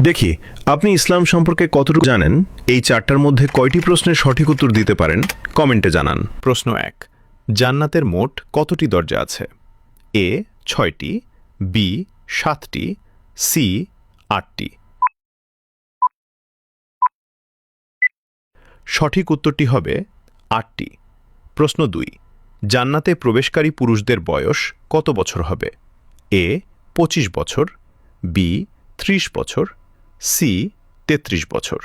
দেখি আপনি ইসলাম সম্পর্কে কতটুকু জানেন। এই চারটার মধ্যে কয়টি প্রশ্নের সঠিক উত্তর দিতে পারেন কমেন্টে জানান। প্রশ্ন ১, জান্নাতের মোট কতটি দরজা আছে? এ ৬টি, বি ৭টি, সি ৮টি। সঠিক উত্তরটি হবে ৮টি। প্রশ্ন ২, জান্নাতে প্রবেশকারী পুরুষদের বয়স কত বছর হবে? এ ২৫ বছর, বি ৩০ বছর, সি ৩৩ বছর।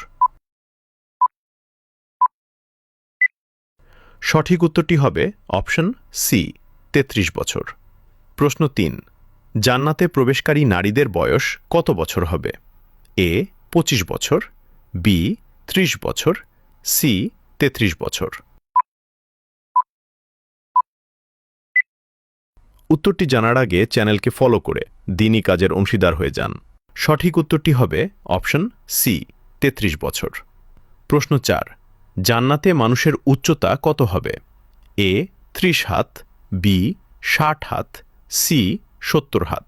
সঠিক উত্তরটি হবে অপশন সি ৩৩ বছর। প্রশ্ন ৩, জান্নাতে প্রবেশকারী নারীদের বয়স কত বছর হবে? এ ২৫ বছর, বি ৩০ বছর, সি ৩৩ বছর। উত্তরটি জানার আগে চ্যানেলকে ফলো করে দিনই কাজের অংশীদার হয়ে যান। সঠিক উত্তরটি হবে অপশন সি ৩৩ বছর। প্রশ্ন ৪, জান্নাতে মানুষের উচ্চতা কত হবে? এ ৩০ হাত, বি ৬০ হাত, সি ৭০ হাত।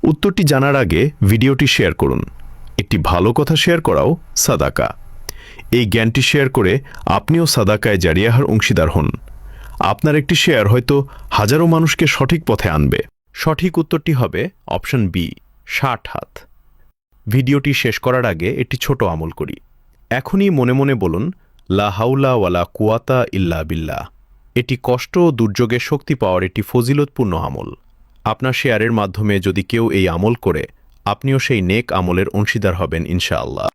উত্তরটি জানার আগে ভিডিওটি শেয়ার করুন। একটি ভালো কথা শেয়ার করাও সাদাকা। এই জ্ঞানটি শেয়ার করে আপনিও সাদাকায় জারিয়াহার অংশীদার হন। আপনার একটি শেয়ার হয়তো হাজারো মানুষকে সঠিক পথে আনবে। সঠিক উত্তরটি হবে অপশন বি ৬০ হাত। ভিডিওটি শেষ করার আগে একটি ছোট আমল করি। এখনই মনে মনে বলুন, লা হাউলা ওয়ালা কুওয়াতা ইল্লা বিল্লাহ। এটি কষ্ট ও দুর্যোগে শক্তি পাওয়ার একটি ফজিলতপূর্ণ আমল। আপনার শেয়ারের মাধ্যমে যদি কেউ এই আমল করে, আপনিও সেই নেক আমলের অংশীদার হবেন ইনশাআল্লাহ।